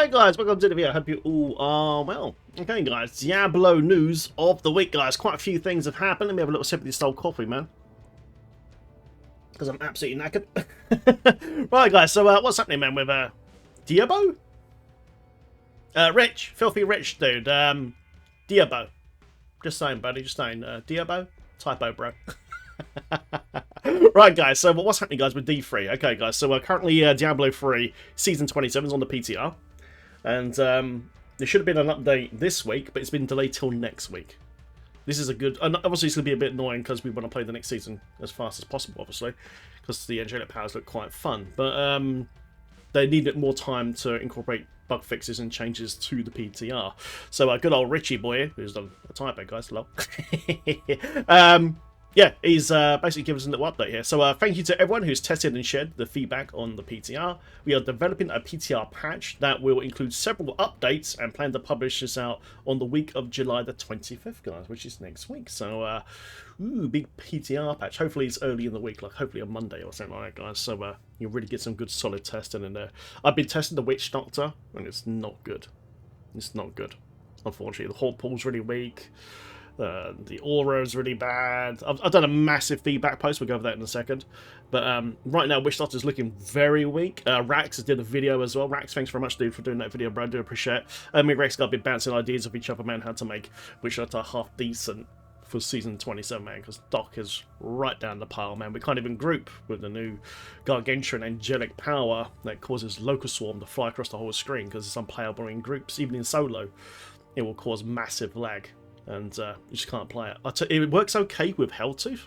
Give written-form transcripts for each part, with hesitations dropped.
Alright guys, welcome to the video. I hope you all are well. Okay guys, Diablo news of the week guys. Quite a few things have happened. Let me have a little sip of this old coffee, man. Because I'm absolutely knackered. Right guys, so what's happening, man, with Diablo? Rich. Filthy rich dude. Diablo. Just saying, buddy, just saying. Diablo? Typo, bro. Right guys, so what's happening guys with D3? Okay guys, so currently Diablo 3 Season 27 is on the PTR. And there should have been an update this week, but it's been delayed till next week. This is a good... And obviously it's going to be a bit annoying because we want to play the next season as fast as possible, obviously. Because the angelic powers look quite fun. But they needed more time to incorporate bug fixes and changes to the PTR. So good old Richie boy, who's done a typo, guys, lol. Yeah, he's basically given us a little update here. So thank you to everyone who's tested and shared the feedback on the PTR. We are developing a PTR patch that will include several updates and plan to publish this out on the week of July the 25th, guys, which is next week. So, big PTR patch. Hopefully it's early in the week, like hopefully on Monday or something like that, guys. So you'll really get some good solid testing in there. I've been testing the Witch Doctor, and it's not good. It's not good, unfortunately. The Horde Pool's really weak. The aura is really bad. I've done a massive feedback post. We'll go over that in a second. But right now, Witch Doctor is looking very weak. Rax has did a video as well. Rax, thanks very much, dude, for doing that video, bro. I do appreciate it. Me and Rex got a bit bouncing ideas of each other, man, how to make Witch Doctor half decent for Season 27, man, because Doc is right down the pile, man. We can't even group with the new Gargantuan angelic power that causes Locust Swarm to fly across the whole screen because it's unplayable in groups. Even in solo, it will cause massive lag. And you just can't play it. It works okay with Helltooth,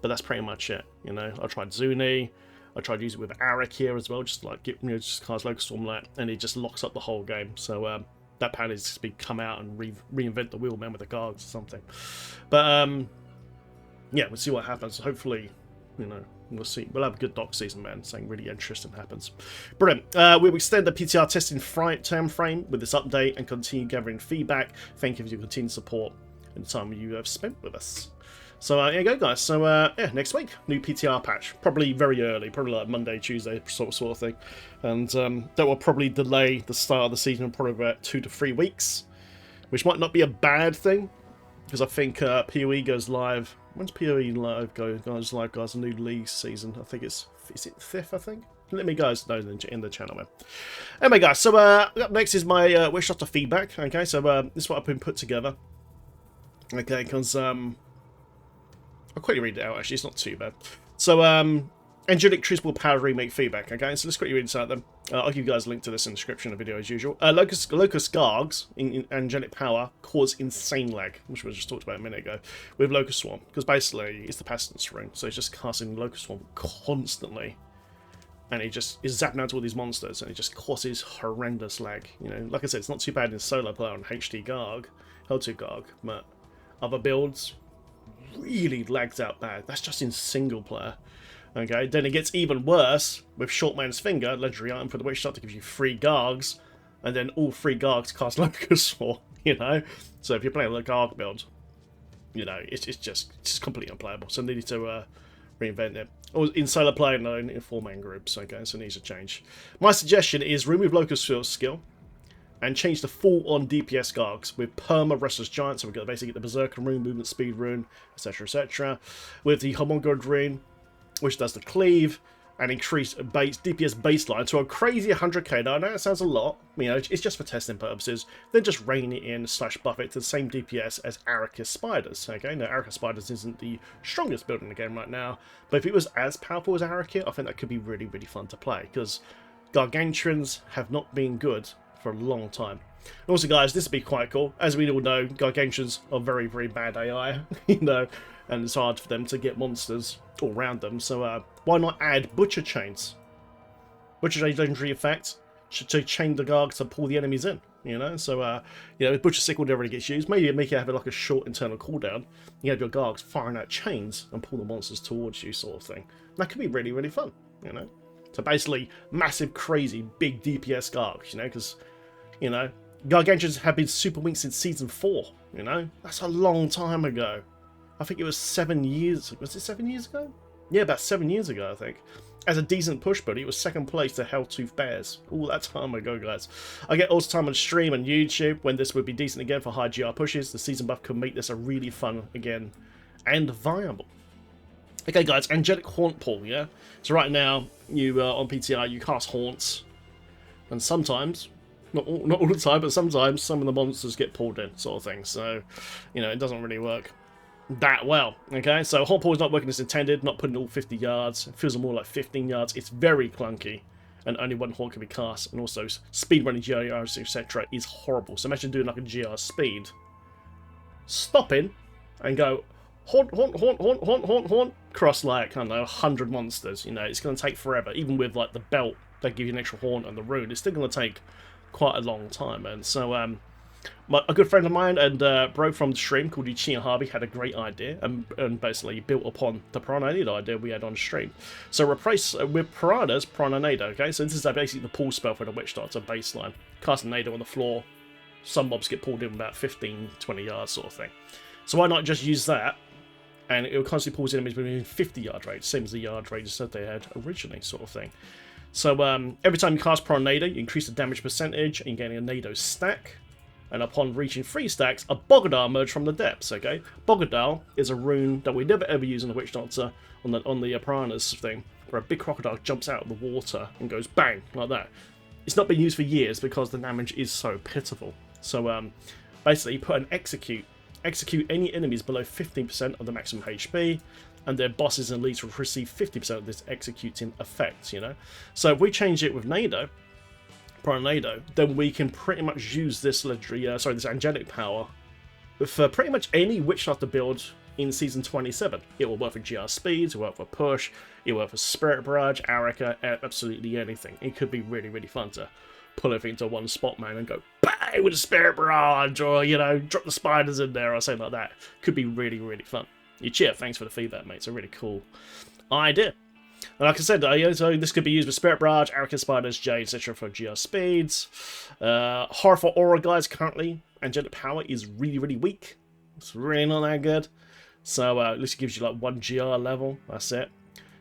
but that's pretty much it. You know, I tried Zuni, I tried using it with Arik here as well, just like just cast Locust Storm like, and it just locks up the whole game. So that plan is to come out and reinvent the wheel, man, with the Gargs or something. But yeah, we'll see what happens. Hopefully, you know, we'll see. We'll have a good doc season, man. Something really interesting happens. Brilliant. We'll extend the PTR testing time frame with this update and continue gathering feedback. Thank you for your continued support and the time you have spent with us. So here you go, guys. So yeah, next week, new PTR patch. Probably very early, probably like Monday, Tuesday sort of thing. And that will probably delay the start of the season probably about 2 to 3 weeks, which might not be a bad thing because I think PoE goes live. When's PoE live goes live, guys? A new league season. I think is it 5th, I think? Let me guys know in the channel, man. Anyway, guys, so up next is my Witch Doctor feedback. Okay, so this is what I've been put together. Okay, because I'll quickly read it out, actually. It's not too bad. So, Angelic Truthful Power Remake feedback. Okay, so let's quickly read this out then. I'll give you guys a link to this in the description of the video as usual. Locust Gargs in Angelic Power cause insane lag, which we just talked about a minute ago, with Locust Swarm. Because basically, it's the Pestilence Rune, so it's just casting Locust Swarm constantly. And it just is zapping out to all these monsters, and it just causes horrendous lag. You know, like I said, it's not too bad in solo play on HD Garg, L2 Garg, but other builds really lags out bad. That's just in single player. Okay, then it gets even worse with Short Man's Finger, legendary item for the Witch Doctor, gives you 3 Gargs, and then all 3 Gargs cast Locust Swarm, you know? So if you're playing a Garg build, you know, it's just completely unplayable. So they need to reinvent it. Or in solo play, no, in 4-man groups, okay, so it needs to change. My suggestion is remove Locust Sword's skill and change the full-on DPS Gargs with Perma Restless Giant, so we've got to basically get the Berserker Rune, Movement Speed Rune, etc, etc, with the Homongod Rune, which does the cleave, and increase DPS baseline to a crazy 100k. Now, I know that sounds a lot, you know, it's just for testing purposes. Then just rein it in / buff it to the same DPS as Arrakis Spiders. Okay, now Arrakis Spiders isn't the strongest build in the game right now, but if it was as powerful as Arrakis, I think that could be really, really fun to play, because Gargantuans have not been good for a long time. Also, guys, this would be quite cool. As we all know, Gargantuans are very, very bad AI, you know, and it's hard for them to get monsters all around them. So why not add Butcher Chains? Butcher Chains legendary effect to chain the Garg to pull the enemies in, you know? So, you know, if Butcher Sickle never really gets used, maybe make it have like a short internal cooldown. You have your Gargs firing out chains and pull the monsters towards you, sort of thing. That could be really, really fun, you know? So basically, massive, crazy, big DPS Gargs, you know? Because, you know, Gargantuans have been super weak since Season 4, you know? That's a long time ago. I think it was 7 years. Was it 7 years ago? Yeah, about 7 years ago, I think. as a decent push buddy, it was second place to Helltooth Bears all that time ago, guys. I get all the time on stream and YouTube when this would be decent again for high GR pushes. The season buff could make this a really fun again and viable. Okay, guys, Angelic Haunt Pool, yeah? So right now, you on PTR, you cast Haunts, and sometimes, not all the time, but sometimes some of the monsters get pulled in, sort of thing. So, you know, it doesn't really work that well. Okay, so Haunt Pool is not working as intended, not putting all 50 yards. It feels more like 15 yards. It's very clunky, and only one Haunt can be cast, and also speed running GRs, etc. is horrible. So imagine doing like a GR speed, stopping, and go, Haunt, haunt, haunt, haunt, haunt, haunt, haunt, cross like, I don't know, 100 monsters. You know, it's going to take forever. Even with like the belt that give you an extra haunt and the rune, it's still going to take quite a long time. And so, a good friend of mine and bro from the stream called Yuchiya Harvey had a great idea and basically built upon the Piranha Nado idea we had on stream. So replace with Piranha's Piranha Nado, okay? So this is basically the pull spell for the Witch Doctor baseline. Cast a Nado on the floor, some mobs get pulled in about 15-20 yards sort of thing. So why not just use that? And it will constantly pulls enemies within 50 yard range, same as the yard range that they had originally, sort of thing. So every time you cast Piranha Nado, you increase the damage percentage, and you're getting a Nado stack. And upon reaching 3 stacks, a Bogadar emerged from the depths, okay? Bogadar is a rune that we never ever use on the Witch Doctor, on the Piranhas thing, where a big crocodile jumps out of the water and goes bang, like that. It's not been used for years because the damage is so pitiful. So basically, you put an execute any enemies below 15% of the maximum HP, and their bosses and elites will receive 50% of this executing effect, you know? So if we change it with Nado, Piranha Nado, then we can pretty much use this legendary, this angelic power for pretty much any Witch Doctor build in Season 27. It will work for GR Speeds, it will work for Push, it will work for Spirit Barrage, Arika, absolutely anything. It could be really, really fun to pull everything into one spot, man, and go bang with a Spirit Barrage, or, you know, drop the spiders in there or something like that. Could be really, really fun. Yuchiya, thanks for the feedback, mate. It's a really cool idea. And like I said, so this could be used with Spirit Barrage, Arika Spiders, Jade, etc. for GR Speeds. Horror for Aura, guys, currently, Angelic Power is really, really weak. It's really not that good. So at least it gives you like 1 GR level, that's it.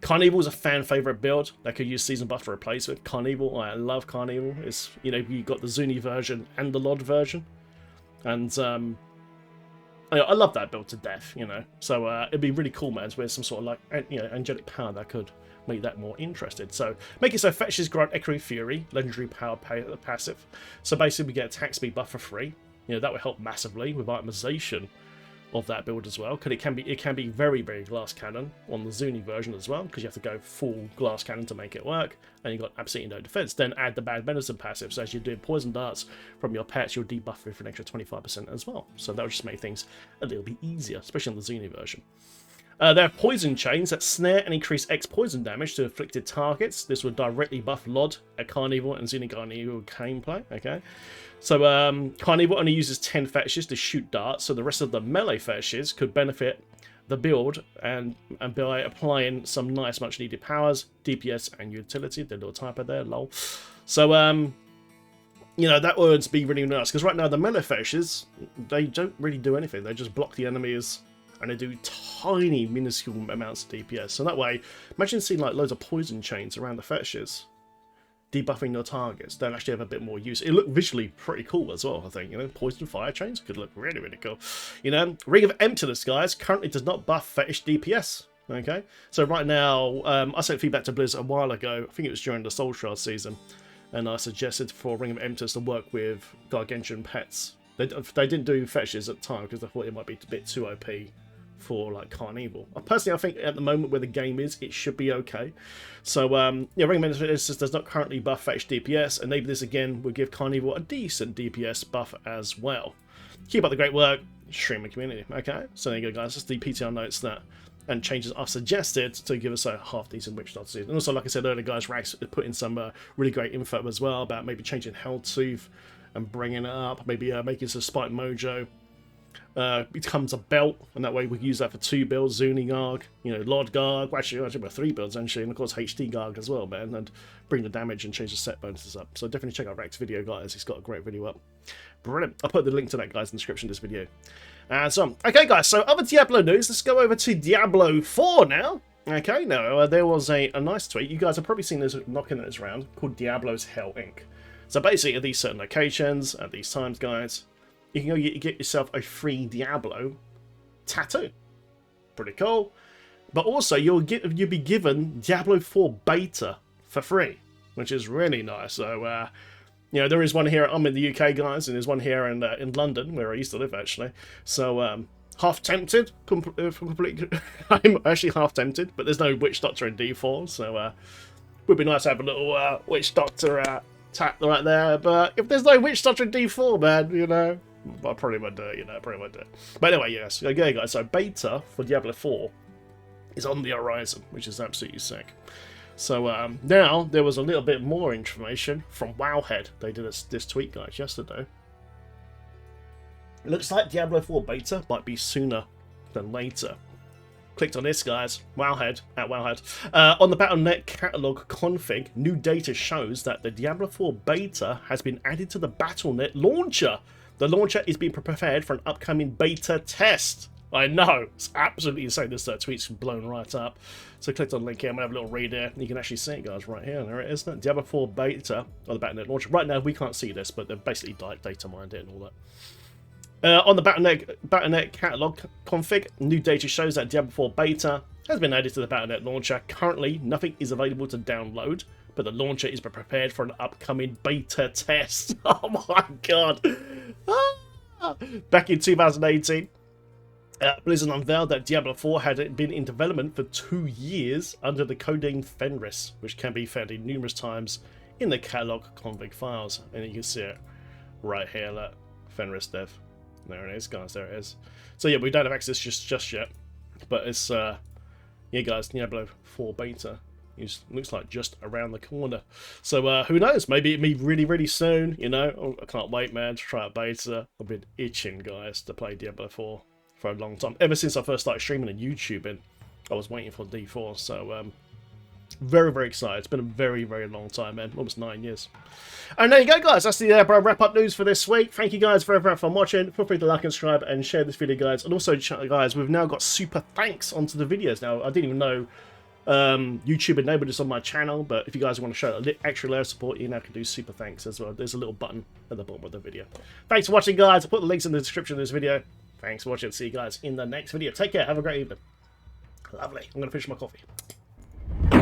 Carnival is a fan favorite build that could use season buff to replace it. Carnival, I love Carnival. It's, you know, you got the Zuni version and the Lod version, and I love that build to death. You know, so it'd be really cool, man, with some sort of like, you know, angelic power that could make that more interested. So make it so fetches grant Echoing Fury, legendary power passive. So basically, we get attack speed buff for free. You know, that would help massively with itemization of that build as well, because it can be very, very glass cannon on the Zuni version as well, because you have to go full glass cannon to make it work, and you've got absolutely no defense. Then add the bad medicine passive, so as you're doing poison darts from your pets, you'll debuff it for an extra 25% as well. So that would just make things a little bit easier, especially on the Zuni version. There are poison chains that snare and increase X poison damage to afflicted targets. This would directly buff Lod, a Carnival, and Zuni Carnival gameplay. Okay, so Carnival only uses 10 fetishes to shoot darts, so the rest of the melee fetishes could benefit the build and by applying some nice much needed powers, DPS and utility. The little typo there, lol. So you know, that would be really nice, because right now the melee fetishes, they don't really do anything. They just block the enemies, and they do tiny, minuscule amounts of DPS. So that way, imagine seeing like loads of poison chains around the fetishes, debuffing your targets. They'll actually have a bit more use. It looked visually pretty cool as well, I think. You know, poison fire chains could look really, really cool. You know, Ring of Emptiness, guys, currently does not buff fetish DPS. Okay, so right now, I sent feedback to Blizz a while ago. I think it was during the Soul Shard season, and I suggested for Ring of Emptiness to work with Gargantuan pets. They didn't do fetishes at the time because they thought it might be a bit too OP for like Carnival. Personally, I think at the moment where the game is, it should be okay. So yeah, Ring of Emptiness does not currently buff fetch DPS, and maybe this again would give Carnival a decent DPS buff as well. Keep up the great work, streamer community. Okay, so there you go, guys. That's the PTR notes that and changes I've suggested to give us a half decent Witch Doctor season. And also, like I said earlier, guys, Rax put in some really great info as well about maybe changing Helltooth and bringing it up, maybe making it so Spike Mojo becomes a belt, and that way we can use that for 2 builds, Zuni Garg, you know, Lord Garg, actually about 3 builds actually, and of course HD Garg as well, man, and bring the damage and change the set bonuses up. So definitely check out Rax's video, guys. He's got a great video up. Brilliant. I'll put the link to that, guys, in the description of this video. Okay, guys, so other Diablo news. Let's go over to Diablo 4 now. Okay, now there was a nice tweet. You guys have probably seen this knocking this around, called Diablo's Hell Inc. So basically, at these certain locations, at these times, guys, you can go get yourself a free Diablo tattoo. Pretty cool. But also, you'll be given Diablo 4 beta for free, which is really nice. So, you know, there is one here. I'm in the UK, guys, and there's one here in London, where I used to live, actually. So, half tempted. I'm actually half tempted, but there's no Witch Doctor in D4, so would be nice to have a little Witch Doctor tat right there. But if there's no Witch Doctor in D4, man, you know, I probably would do it. You know, probably would do it. But anyway, yes, okay, guys. So beta for Diablo 4 is on the horizon, which is absolutely sick. So now there was a little bit more information from Wowhead. They did this tweet, guys, yesterday. It looks like Diablo 4 beta might be sooner than later. Clicked on this, guys. Wowhead, at Wowhead. On the Battle.net catalog config, new data shows that the Diablo 4 beta has been added to the Battle.net launcher. The launcher is being prepared for an upcoming beta test. I know, it's absolutely insane. This tweet's blown right up. So clicked on the link here. I'm going to have a little read here. You can actually see it, guys, right here. There it is. Diablo 4 beta on the Battle.net launcher. Right now, we can't see this, but they've basically data mined it and all that. On the Battle.net catalog config, new data shows that Diablo 4 beta has been added to the Battle.net launcher. Currently, nothing is available to download, but the launcher is prepared for an upcoming beta test. Oh my god! Back in 2018, Blizzard unveiled that Diablo 4 had been in development for 2 years under the codename Fenris, which can be found in numerous times in the catalog config files. And you can see it right here, look, Fenris dev. There it is, guys, there it is. So yeah, we don't have access just yet, but it's, yeah, guys, Diablo 4 beta looks like just around the corner. So who knows, maybe it'll be really, really soon, you know. Oh, I can't wait, man, to try out beta. I've been itching, guys, to play Diablo 4 for a long time. Ever since I first started streaming and YouTubing, I was waiting for D4, so very, very excited. It's been a very, very long time, man. Almost 9 years. And there you go, guys. That's the wrap-up news for this week. Thank you, guys, very, very much for watching. Feel free to like and subscribe and share this video, guys. And also, guys, we've now got super thanks onto the videos. Now, I didn't even know YouTube enabled this on my channel, but if you guys want to show a extra layer of support, you now can do super thanks as well. There's a little button at the bottom of the video. Thanks for watching, guys. I'll put the links in the description of this video. Thanks for watching. See you guys in the next video. Take care. Have a great evening. Lovely. I'm going to finish my coffee.